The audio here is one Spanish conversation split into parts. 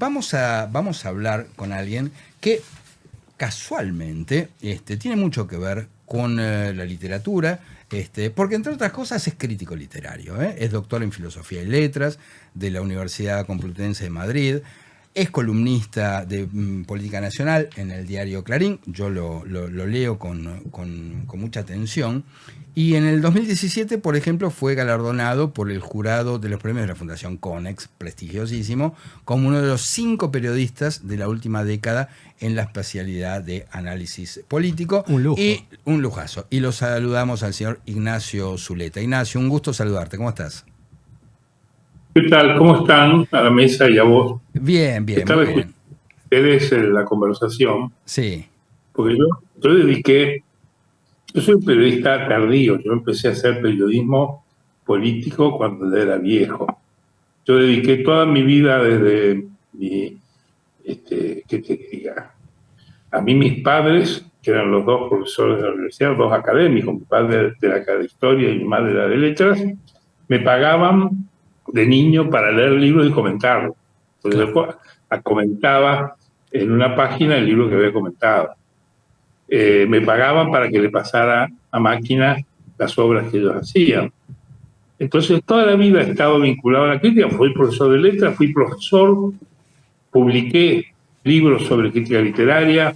vamos a hablar con alguien que casualmente tiene mucho que ver con la literatura, porque entre otras cosas es crítico literario, es doctor en Filosofía y Letras de la Universidad Complutense de Madrid, es columnista de Política Nacional en el diario Clarín, yo lo leo con mucha atención, y en el 2017, por ejemplo, fue galardonado por el jurado de los premios de la Fundación Konex, prestigiosísimo, como uno de los 5 periodistas de la última década en la especialidad de análisis político. Un lujo. Y un lujazo. Y lo saludamos al señor Ignacio Zuleta. Ignacio, un gusto saludarte. ¿Cómo estás? ¿Qué tal? ¿Cómo están a la mesa y a vos? Bien, bien, Estaba muy bien. Ustedes en la conversación, Sí. porque yo soy un periodista tardío, yo empecé a hacer periodismo político cuando era viejo. Yo dediqué toda mi vida desde ¿qué te diga? A mí mis padres, que eran los 2 profesores de la universidad, 2 académicos, mi padre de la historia y mi madre de la de letras, me pagaban de niño para leer libros y comentarlos. Entonces yo comentaba en una página el libro que había comentado. Me pagaban para que le pasara a máquina las obras que ellos hacían. Entonces toda la vida he estado vinculado a la crítica, fui profesor de letras, fui profesor, publiqué libros sobre crítica literaria,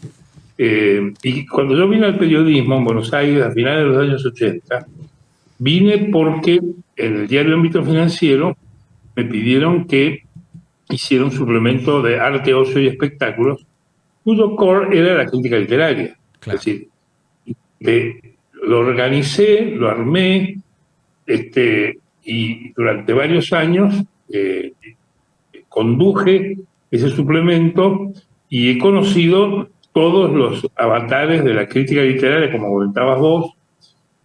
y cuando yo vine al periodismo en Buenos Aires a finales de los años 80, vine porque en el diario Ámbito Financiero me pidieron que hiciera un suplemento de arte, ocio y espectáculos, cuyo core era la crítica literaria. Claro. Es decir, lo organicé, lo armé, y durante varios años conduje ese suplemento y he conocido todos los avatares de la crítica literaria, como comentabas vos,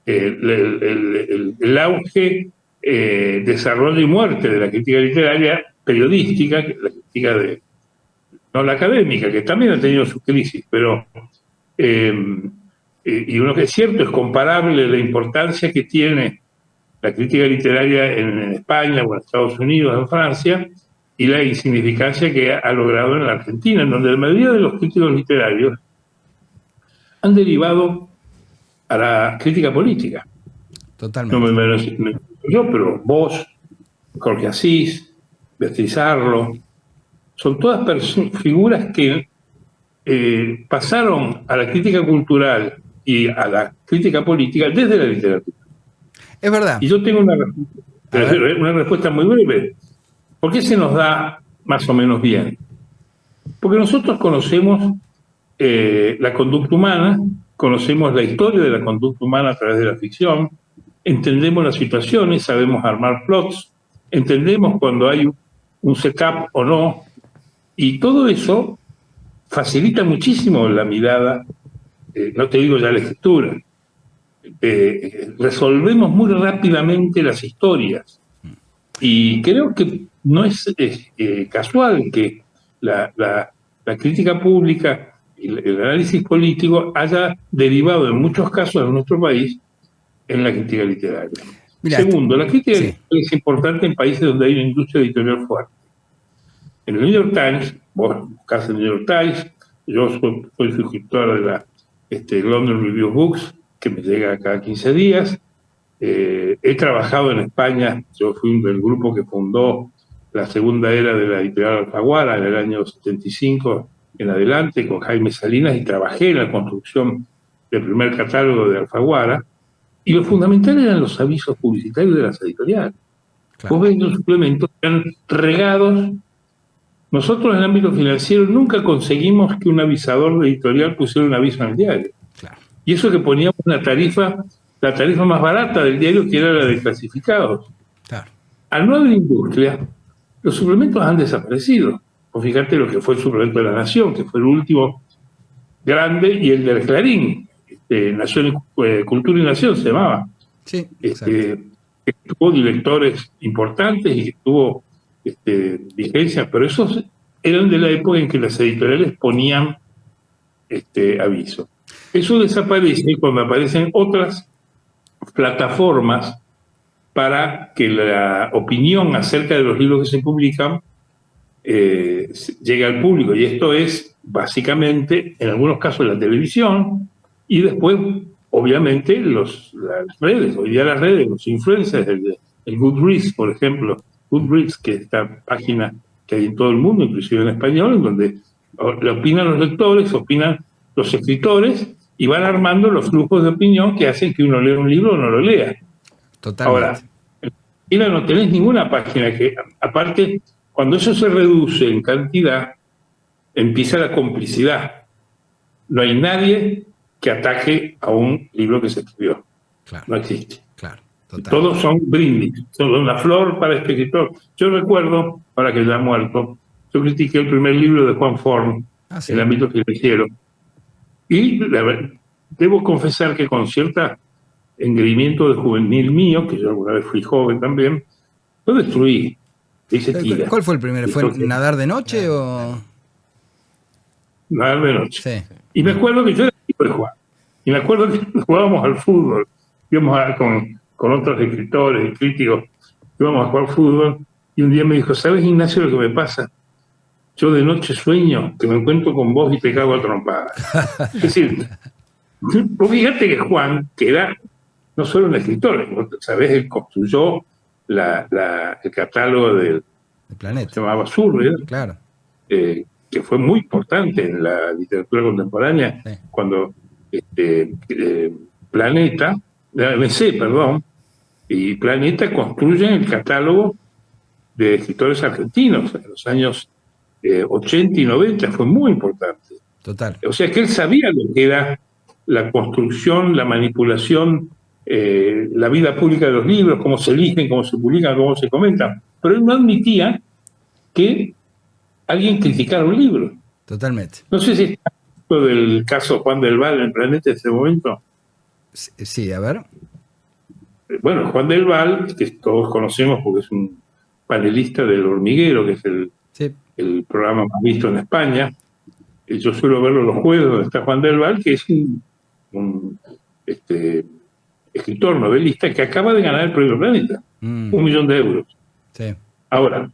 el auge, desarrollo y muerte de la crítica literaria periodística, la crítica no la académica, que también ha tenido su crisis, pero y uno que es cierto, es comparable la importancia que tiene la crítica literaria en España o en Estados Unidos, en Francia, y la insignificancia que ha logrado en la Argentina, en donde la mayoría de los críticos literarios han derivado a la crítica política. Totalmente. No me yo, pero vos, Jorge Asís, Beatriz Arlo, son todas figuras que pasaron a la crítica cultural y a la crítica política desde la literatura. Es verdad. Y yo tengo una respuesta muy breve. ¿Por qué se nos da más o menos bien? Porque nosotros conocemos la conducta humana, conocemos la historia de la conducta humana a través de la ficción, entendemos las situaciones, sabemos armar plots, entendemos cuando hay un setup o no, y todo eso facilita muchísimo la mirada, no te digo ya la escritura. Resolvemos muy rápidamente las historias. Y creo que no es casual que la crítica pública y el análisis político haya derivado en muchos casos en nuestro país en la crítica literaria. Mirá, segundo, la crítica literaria es importante en países donde hay una industria editorial fuerte. En el New York Times, vos buscás el New York Times, yo soy suscriptor de la London Review of Books, que me llega cada 15 días. He trabajado en España, yo fui del grupo que fundó la segunda era de la editorial Alfaguara en el año 75 en adelante, con Jaime Salinas, y trabajé en la construcción del primer catálogo de Alfaguara, y lo fundamental eran los avisos publicitarios de las editoriales. Claro. Vos ves los suplementos que están regados. Nosotros en el ámbito financiero nunca conseguimos que un avisador de editorial pusiera un aviso en el diario. Claro. Y eso que poníamos la tarifa más barata del diario, que era la de clasificados. Claro. Al no haber industria, los suplementos han desaparecido. Pues fíjate lo que fue el suplemento de La Nación, que fue el último grande, y el del Clarín, Nación, Cultura y Nación se llamaba. Sí, que tuvo directores importantes y que tuvo vigencia, pero esos eran de la época en que las editoriales ponían aviso. Eso desaparece cuando aparecen otras plataformas para que la opinión acerca de los libros que se publican llegue al público. Y esto es básicamente, en algunos casos, la televisión y después, obviamente, las redes. Hoy día las redes, los influencers, el Goodreads, por ejemplo, Goodreads, que es esta página que hay en todo el mundo, inclusive en español, en donde le opinan los lectores, opinan los escritores y van armando los flujos de opinión que hacen que uno lea un libro o no lo lea. Totalmente. Ahora, en Argentina no tenés ninguna página que, aparte, cuando eso se reduce en cantidad, empieza la complicidad. No hay nadie que ataque a un libro que se escribió. Claro, no existe. Claro, total. Todos son brindis, son una flor para este escritor. Yo recuerdo, ahora que ya ha muerto, yo critiqué el primer libro de Juan Forn, ¿Sí? El ámbito financiero, y debo confesar que con cierto engreimiento de juvenil mío, que yo alguna vez fui joven también, lo destruí. Hice tira. ¿Cuál fue el primero? ¿Fue Nadar de Noche o...? Nadar de Noche. Sí. Y me acuerdo que yo era hijo de Juan. Y me acuerdo que jugábamos al fútbol. Íbamos con otros escritores y críticos, íbamos a jugar fútbol. Y un día me dijo, ¿sabes, Ignacio, lo que me pasa? Yo de noche sueño que me encuentro con vos y te cago a trompadas. Es decir, vos fíjate que Juan, que era no solo un escritor, ¿sabés? Él construyó el catálogo del Planeta. Se llamaba Surreal, claro. Que fue muy importante en la literatura contemporánea, sí. Cuando Planeta, y Planeta construyen el catálogo de escritores argentinos en los años 80 y 90, fue muy importante. Total. O sea que él sabía lo que era la construcción, la manipulación, la vida pública de los libros, cómo se eligen, cómo se publican, cómo se comentan. Pero él no admitía que alguien criticara un libro. Totalmente. No sé si está del caso Juan del Val en Planeta en ese momento. Sí, a ver. Bueno, Juan del Val, que todos conocemos porque es un panelista del Hormiguero, que es el programa más visto en España. Yo suelo verlo los jueves donde está Juan del Val, que es un escritor, novelista, que acaba de ganar el premio Planeta. 1 millón de euros. Sí. Ahora,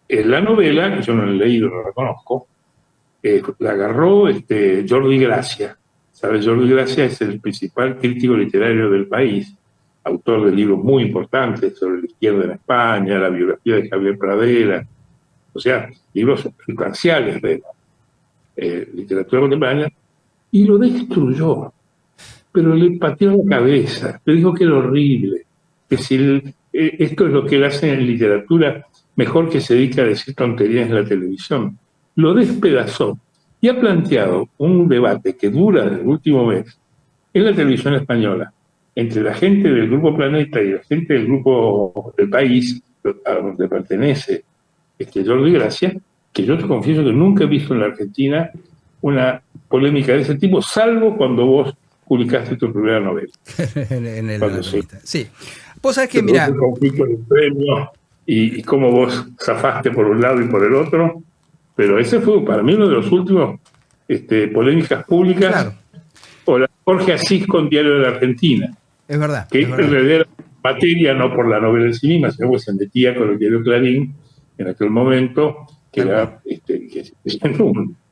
la novela, que yo no la he leído, no la conozco, la agarró Jordi Gracia. ¿Sabes? Jordi Gracia es el principal crítico literario del país, autor de libros muy importantes sobre la izquierda en España, la biografía de Javier Pradera, o sea, libros sustanciales de literatura contemporánea, y lo destruyó. Pero le pateó la cabeza, le dijo que era horrible, que si esto es lo que él hace en literatura, mejor que se dedique a decir tonterías en la televisión. Lo despedazó y ha planteado un debate que dura desde el último mes en la televisión española entre la gente del Grupo Planeta y la gente del Grupo del País, a donde pertenece Jordi Gracia, que yo te confieso que nunca he visto en la Argentina una polémica de ese tipo, salvo cuando vos publicaste tu primera novela. en el sí. Vos sabés que, mira... El conflicto del premio y cómo vos zafaste por un lado y por el otro, pero ese fue para mí uno de los últimos polémicas públicas. Claro. O la Jorge Asís con Diario de la Argentina. Es verdad. Que en realidad era materia no por la novela en sí misma, sino que se metía con el diario Clarín en aquel momento, que era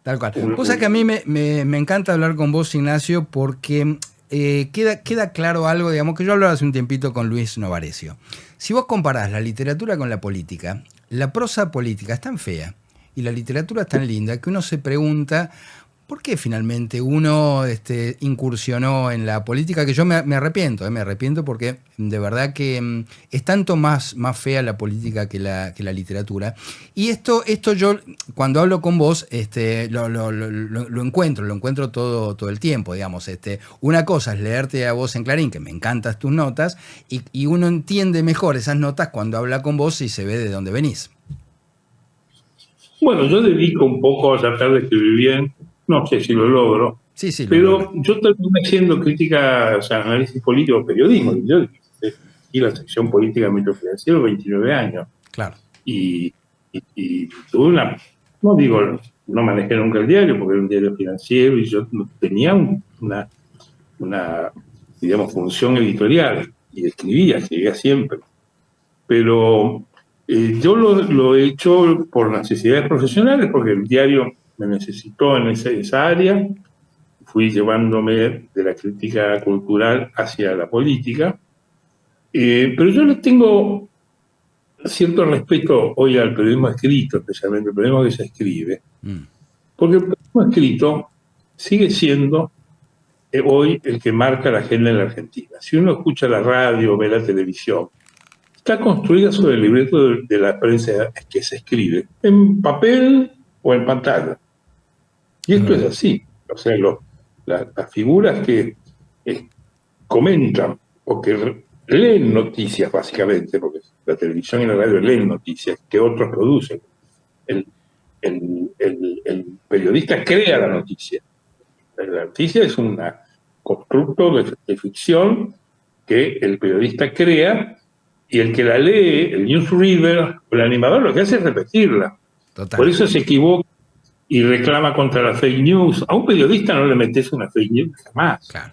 tal cual. Vos sabés que a mí me encanta hablar con vos, Ignacio, porque queda claro algo, digamos, que yo hablaba hace un tiempito con Luis Novarecio. Si vos comparás la literatura con la política, la prosa política es tan fea y la literatura es tan linda que uno se pregunta ¿por qué finalmente uno incursionó en la política? Que yo me arrepiento porque de verdad que es tanto más fea la política que la literatura. Y esto yo, cuando hablo con vos, lo encuentro todo el tiempo, digamos. Una cosa es leerte a vos en Clarín, que me encantan tus notas, y uno entiende mejor esas notas cuando habla con vos y se ve de dónde venís. Bueno, yo dedico un poco a tratar de escribir bien. No sé si lo logro, sí, pero yo terminé haciendo crítica, o sea, análisis político, periodismo. Yo dirigí la sección política de Metro Financiero 29 años. Claro. Y tuve no manejé nunca el diario porque era un diario financiero y yo tenía una digamos, función editorial y escribía siempre. Pero Yo lo he hecho por necesidades profesionales, porque el diario me necesitó en esa área. Fui llevándome de la crítica cultural hacia la política. Pero yo le tengo cierto respeto hoy al periodismo escrito, especialmente el periodismo que se escribe, porque el periodismo escrito sigue siendo hoy el que marca la agenda en la Argentina. Si uno escucha la radio o ve la televisión, está construida sobre el libreto de la prensa que se escribe, en papel o en pantalla. Y esto es así. O sea, las figuras que comentan o que leen noticias, básicamente, porque la televisión y la radio leen noticias que otros producen. El periodista crea la noticia. La noticia es un constructo de ficción que el periodista crea, y el que la lee, el newsreader o el animador, lo que hace es repetirla. Total. Por eso se equivoca y reclama contra la fake news. A un periodista no le metes una fake news jamás. Claro.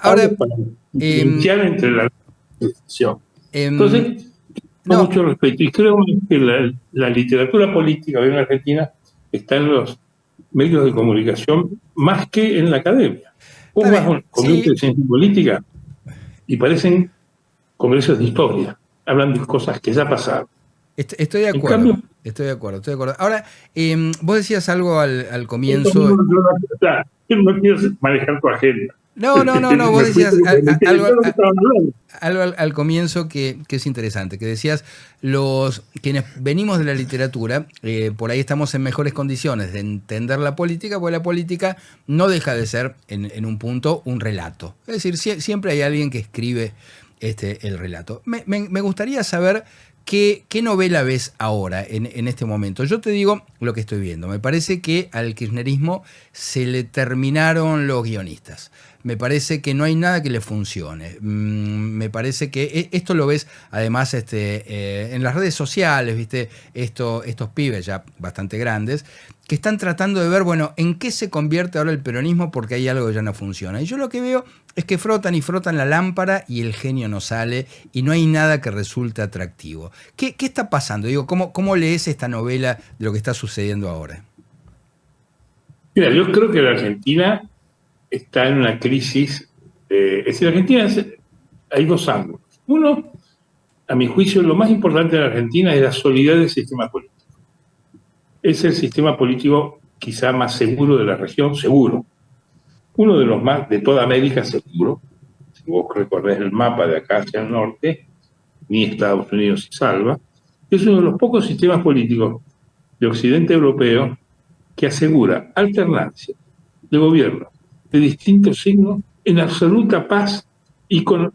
Ahora para diferenciar entre la decisión. Entonces, con mucho respeto. Y creo que la literatura política hoy en Argentina está en los medios de comunicación más que en la academia. Vos vas a un congreso de ciencia política y parecen congresos de historia. Hablan de cosas que ya pasaron. Estoy de acuerdo. Estoy de acuerdo. Ahora, vos decías algo al comienzo. Yo no quiero manejar tu agenda. No, vos decías algo al comienzo que es interesante, que decías, quienes venimos de la literatura, por ahí estamos en mejores condiciones de entender la política, porque la política no deja de ser, en un punto, un relato. Es decir, siempre hay alguien que escribe el relato. Me gustaría saber ¿qué novela ves ahora, en este momento? Yo te digo lo que estoy viendo. Me parece que al kirchnerismo se le terminaron los guionistas. Me parece que no hay nada que le funcione. Me parece que esto lo ves además en las redes sociales, ¿viste? Estos pibes ya bastante grandes que están tratando de ver, bueno, en qué se convierte ahora el peronismo porque hay algo que ya no funciona. Y yo lo que veo es que frotan y frotan la lámpara y el genio no sale y no hay nada que resulte atractivo. ¿Qué está pasando? Digo, ¿cómo lees esta novela de lo que está sucediendo ahora? Mira, yo creo que la Argentina está en una crisis. Es decir, la Argentina hay dos ángulos. Uno, a mi juicio, lo más importante de la Argentina es la solidez del sistema político. Es el sistema político quizá más seguro de la región, seguro. Uno de los más de toda América, seguro. Si vos recordés el mapa de acá hacia el norte, ni Estados Unidos se salva. Es uno de los pocos sistemas políticos de Occidente europeo que asegura alternancia de gobierno de distintos signos en absoluta paz y con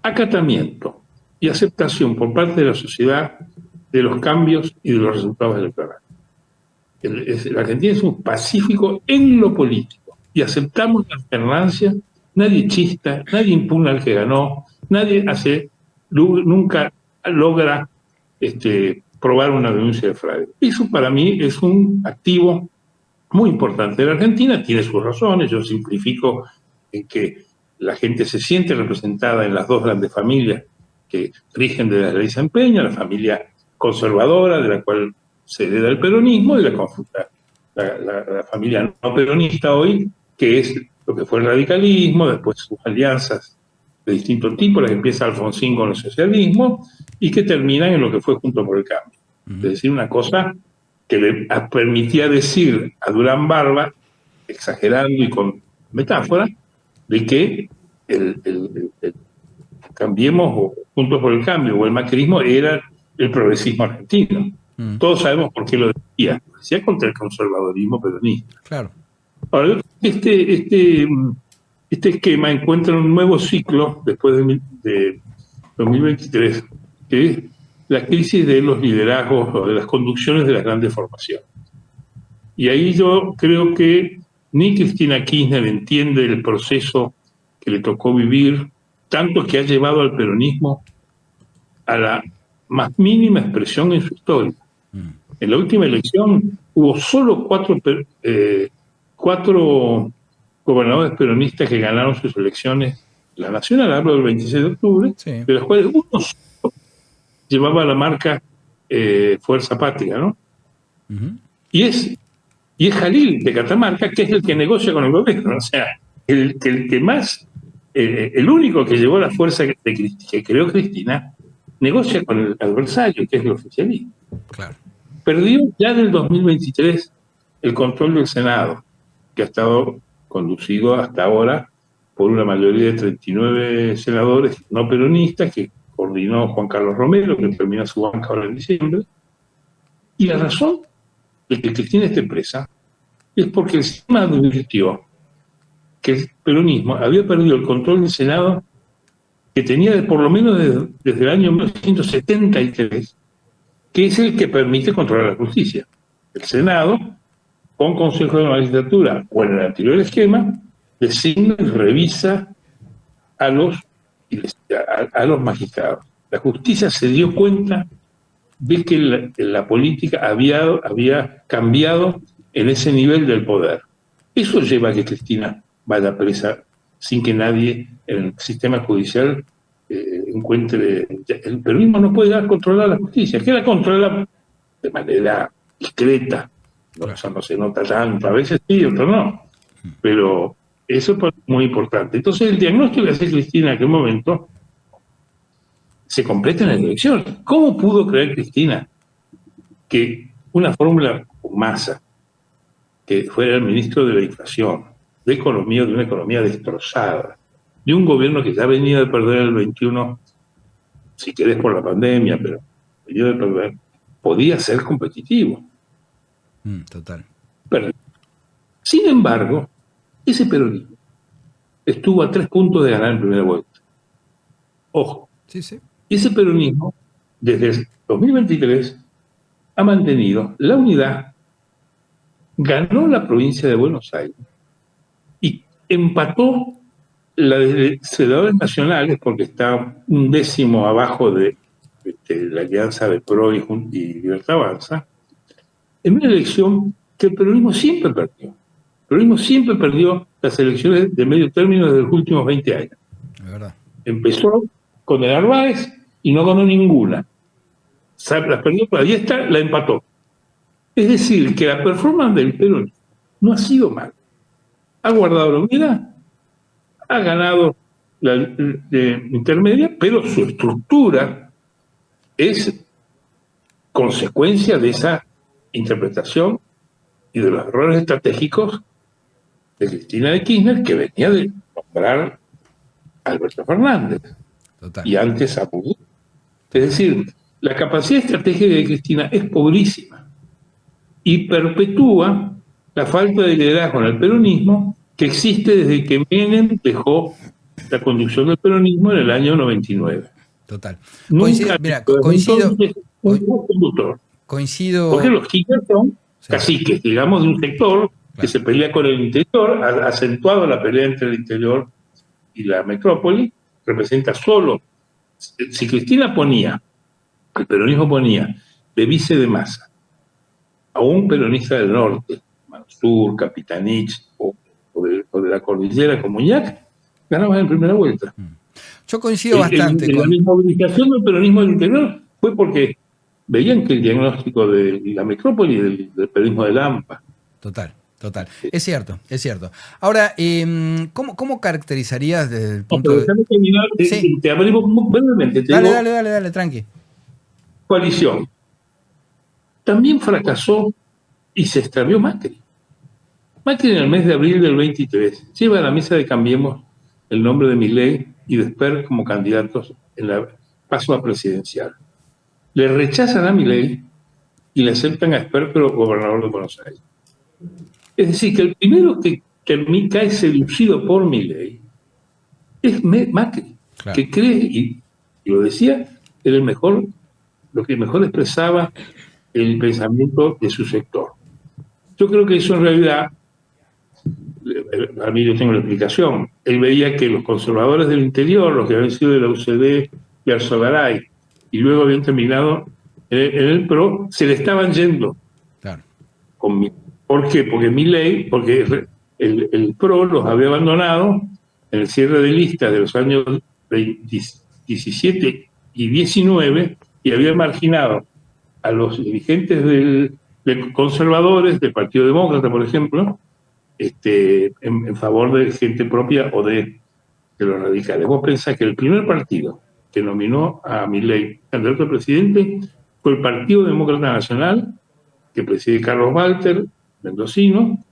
acatamiento y aceptación por parte de la sociedad de los cambios y de los resultados electorales. La Argentina es un pacífico en lo político y aceptamos la alternancia. Nadie chista, nadie impugna al que ganó, nadie nunca logra probar una denuncia de fraude. Eso para mí es un activo muy importante. La Argentina tiene sus razones. Yo simplifico en que la gente se siente representada en las dos grandes familias que rigen de la ley San Peña, la familia conservadora de la cual se hereda el peronismo, y la familia no peronista hoy, que es lo que fue el radicalismo, después sus alianzas de distinto tipo, las que empieza Alfonsín con el socialismo, y que terminan en lo que fue Juntos por el Cambio. Es decir, una cosa que le permitía decir a Durán Barba, exagerando y con metáfora, de que el Cambiemos o Juntos por el Cambio o el macrismo era el progresismo argentino. Todos sabemos por qué lo decía. Lo decía contra el conservadorismo peronista. Claro. Ahora, este esquema encuentra un nuevo ciclo después de 2023, que es la crisis de los liderazgos o de las conducciones de las grandes formaciones. Y ahí yo creo que ni Cristina Kirchner entiende el proceso que le tocó vivir, tanto que ha llevado al peronismo a la más mínima expresión en su historia. En la última elección hubo solo cuatro gobernadores peronistas que ganaron sus elecciones. La nacional, hablo del 26 de octubre, sí, de los cuales uno solo llevaba la marca Fuerza Patria, ¿no? Y es Jalil de Catamarca, que es el que negocia con el gobierno. O sea, el que más, el único que llevó la fuerza que creó Cristina, negocia con el adversario, que es el oficialismo. Claro. Perdió ya en el 2023 el control del Senado, que ha estado conducido hasta ahora por una mayoría de 39 senadores no peronistas que coordinó Juan Carlos Romero, que termina su banca ahora en diciembre. Y la razón de que Cristina esté presa es porque el sistema advirtió que el peronismo había perdido el control del Senado que tenía por lo menos desde el año 1973, que es el que permite controlar la justicia. El Senado, con Consejo de la Magistratura o en el anterior esquema, designa y revisa a los magistrados. La justicia se dio cuenta de que la política había cambiado en ese nivel del poder. Eso lleva a que Cristina vaya presa sin que nadie en el sistema judicial encuentre. El peronismo no puede controlar la justicia, que la controla de manera discreta. ¿No? Eso no se nota tanto, a veces sí, otros no. Pero eso es muy importante. Entonces, el diagnóstico que hace Cristina en aquel momento se completa en la elección. ¿Cómo pudo creer Cristina que una fórmula con Massa, que fuera el ministro de la inflación, de economía, de una economía destrozada, de un gobierno que ya venía de perder el 21, si querés por la pandemia, pero venía de perder, podía ser competitivo? Total. Pero, sin embargo, ese peronismo estuvo a 3 puntos de ganar en primera vuelta. Ojo. Sí, sí. Ese peronismo, desde el 2023, ha mantenido la unidad, ganó la provincia de Buenos Aires y empató la de senadores nacionales, porque está un décimo abajo de la alianza de PRO y Libertad Avanza, en una elección que el peronismo siempre perdió. El peronismo siempre perdió las elecciones de medio término desde los últimos 20 años. Es verdad. Empezó con el Narváez y no ganó ninguna. Las perdió, pero ahí está, la empató. Es decir, que la performance del peronismo no ha sido mal. Ha guardado la unidad, ha ganado la intermedia, pero su estructura es consecuencia de esa interpretación y de los errores estratégicos de Cristina de Kirchner, que venía de nombrar a Alberto Fernández. Total. Y antes a Putin. Es decir, la capacidad estratégica de Cristina es pobrísima y perpetúa la falta de liderazgo en el peronismo que existe desde que Menem dejó la conducción del peronismo en el año 99. Total. Coincido. Un conductor. Coincido. Porque los Kirchner son caciques, digamos, de un sector que se pelea con el interior, ha acentuado la pelea entre el interior y la metrópoli, representa solo. Si Cristina ponía, el peronismo ponía de vice de Massa a un peronista del norte, Mansur, Capitanich o de la cordillera como Muñac, ganaban en primera vuelta. Yo coincido bastante con... La movilización del peronismo del interior fue porque veían que el diagnóstico de la metrópoli del peronismo de Lampa. Total. Es cierto. Ahora, ¿cómo caracterizarías desde el punto de vista? Te abrimos brevemente. Dale, tranqui. Coalición. También fracasó y se extravió Macri. Macri en el mes de abril del 23 lleva a la mesa de Cambiemos el nombre de Milei y de Esper como candidatos en la paso presidencial. Le rechazan a Milei y le aceptan a Esper, pero gobernador de Buenos Aires. Es decir, que el primero que cae seducido por Milei es Macri, claro, que cree, y lo decía, era lo que mejor expresaba el pensamiento de su sector. Yo creo que eso en realidad, a mí yo tengo la explicación, él veía que los conservadores del interior, los que habían sido de la UCD y Arzogaray, y luego habían terminado en el PRO, se le estaban yendo. Claro. ¿Por qué? Porque el PRO los había abandonado en el cierre de listas de los años 17 y 19 y había marginado a los dirigentes de conservadores, del Partido Demócrata, por ejemplo, en favor de gente propia o de los radicales. Vos pensás que el primer partido que nominó a Milei candidato a presidente fue el Partido Demócrata Nacional, que preside Carlos Walter, mendocino,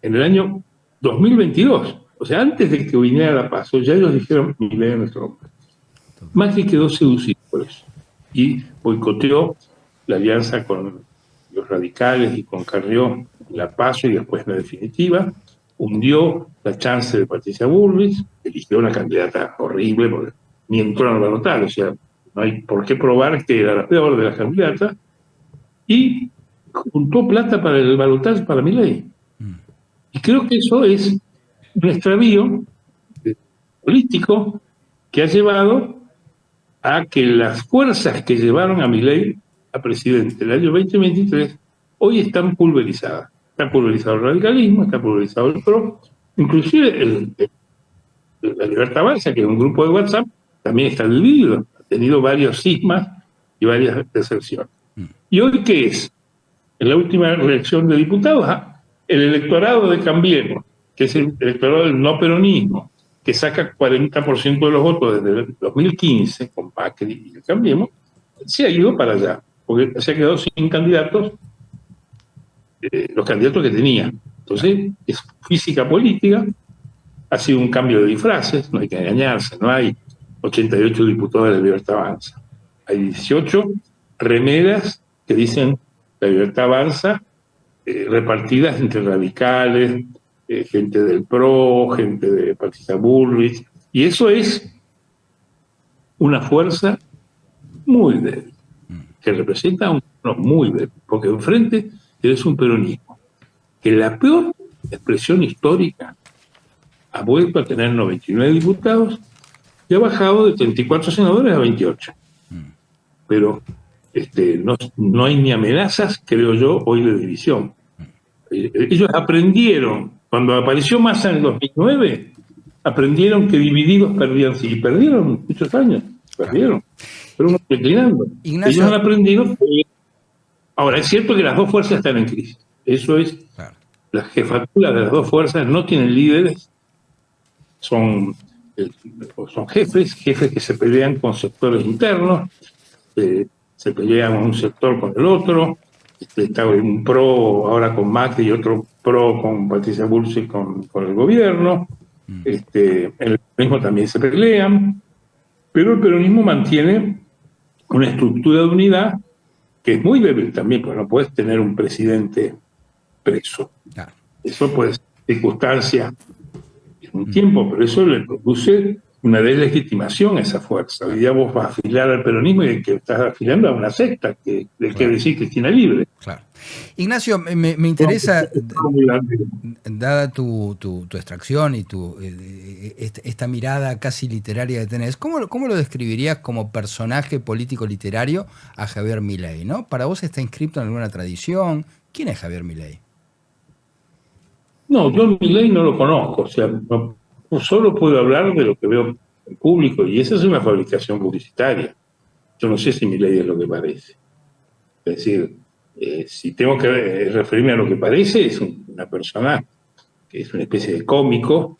en el año 2022. O sea, antes de que viniera la PASO, ya ellos dijeron Milei es nuestro hombre. Macri quedó seducido por eso y boicoteó la alianza con los radicales y con Carrió, la PASO y después la definitiva, hundió la chance de Patricia Bullrich, eligió una candidata horrible, porque ni entró en el balotaje, o sea, no hay por qué probar que era la peor de las candidatas, y juntó plata para el balotaje para Milei. Y creo que eso es un extravío político que ha llevado a que las fuerzas que llevaron a Milei a presidente el año 2023 hoy están pulverizadas. Está pulverizado el radicalismo, está pulverizado el PRO, inclusive la Libertad Avanza, que es un grupo de WhatsApp, también está dividido, ha tenido varios cismas y varias deserciones. ¿Y hoy qué es? En la última elección de diputados, el electorado de Cambiemos, que es el electorado del no peronismo, que saca 40% de los votos desde el 2015, con Macri y el Cambiemos, se ha ido para allá, porque se ha quedado sin candidatos, los candidatos que tenía. Entonces, es física política, ha sido un cambio de disfraces, no hay que engañarse, no hay 88 diputados de la Libertad Avanza. Hay 18 remeras que dicen la Libertad Avanza, repartidas entre radicales, gente del PRO, gente de Patricia Bullrich, y eso es una fuerza muy débil, que representa a un muy débil, porque enfrente tienes un peronismo, que la peor expresión histórica ha vuelto a tener 99 diputados y ha bajado de 34 senadores a 28. Pero no hay ni amenazas, creo yo, hoy de división. Ellos aprendieron, cuando apareció Massa en el 2009, aprendieron que divididos perdían, sí, y perdieron muchos años, perdieron, pero uno declinando. Ellos han aprendido. Ahora, es cierto que las dos fuerzas están en crisis. Eso es, las jefaturas de las dos fuerzas no tienen líderes, son jefes que se pelean con sectores internos, se pelean un sector con el otro, está un PRO ahora con Macri y otro PRO con Patricia Bullrich con el gobierno, en el peronismo también se pelean, pero el peronismo mantiene una estructura de unidad que es muy débil también, porque no puedes tener un presidente preso. Eso puede ser circunstancia en un tiempo, pero eso le produce una deslegitimación a esa fuerza. Hoy día vos vas a afiliar al peronismo y que estás afiliando a una secta que quiere decir Cristina Libre. Claro. Ignacio, me interesa, dada tu extracción y esta mirada casi literaria que tenés, ¿cómo lo describirías como personaje político literario a Javier Milei, ¿no? ¿Para vos está inscrito en alguna tradición? ¿Quién es Javier Milei? No, yo Milei no lo conozco, o sea, no solo puedo hablar de lo que veo en público, y esa es una fabricación publicitaria. Yo no sé si Milei es lo que parece. Es decir, si tengo que referirme a lo que parece, es una persona que es una especie de cómico,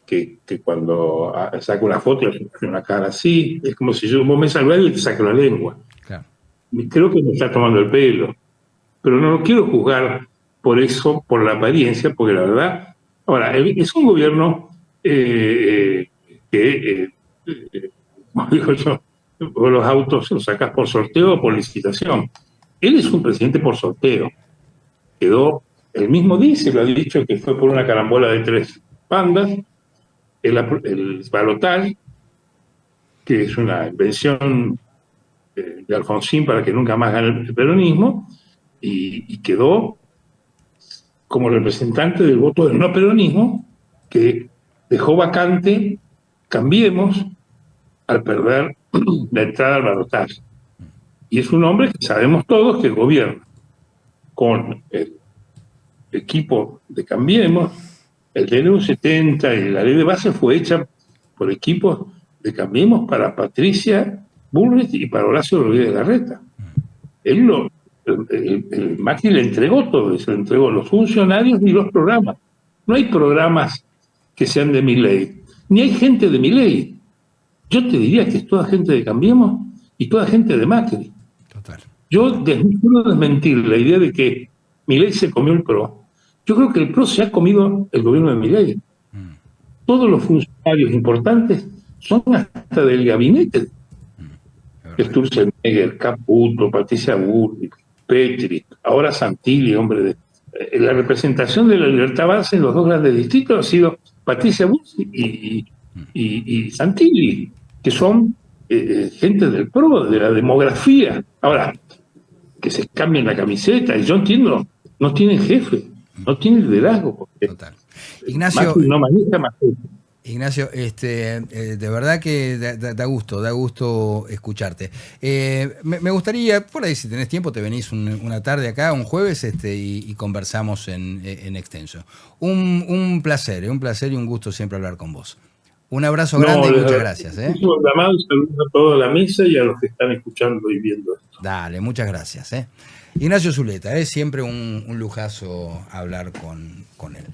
que cuando saca una foto hace una cara así, es como si vos me saludás y te saco la lengua. Claro. Creo que me está tomando el pelo, pero no lo quiero juzgar por eso, por la apariencia, porque la verdad, ahora, es un gobierno que, como digo yo, los autos los sacas por sorteo o por licitación. Él es un presidente por sorteo. Él mismo dice, lo ha dicho, que fue por una carambola de 3 bandas, el balotaje, que es una invención de Alfonsín para que nunca más gane el peronismo, y quedó como representante del voto del no peronismo, que dejó vacante Cambiemos al perder la entrada al balotaje. Y es un hombre que sabemos todos que gobierna con el equipo de Cambiemos. El DNU 70 y la ley de base fue hecha por equipos de Cambiemos para Patricia Bullrich y para Horacio Rodríguez Larreta. El Macri le entregó todo, se le entregó los funcionarios y los programas. No hay programas que sean de Milei, ni hay gente de Milei. Yo te diría que es toda gente de Cambiemos y toda gente de Macri. Total. Yo quiero desmentir la idea de que Milei se comió el PRO. Yo creo que el PRO se ha comido el gobierno de Milei. Todos los funcionarios importantes son hasta del gabinete. Sturzenegger, Caputo, Patricia Bullrich, Petri, ahora Santilli, hombre de... La representación de la Libertad Base en los dos grandes distritos ha sido Patricia Bullrich y Santilli, que son gente del PRO, de la demografía. Ahora, que se cambien la camiseta, y yo entiendo, no tienen jefe, no tienen liderazgo. Total. Ignacio, no maneja más jefe. Ignacio, de verdad que da gusto escucharte. Me gustaría, por ahí si tenés tiempo, te venís una tarde acá, un jueves, y conversamos en extenso. Un placer y un gusto siempre hablar con vos. Un abrazo grande y muchas gracias. Un llamado y saludos a toda la mesa y a los que están escuchando y viendo esto. Dale, muchas gracias. Ignacio Zuleta, siempre un lujazo hablar con él.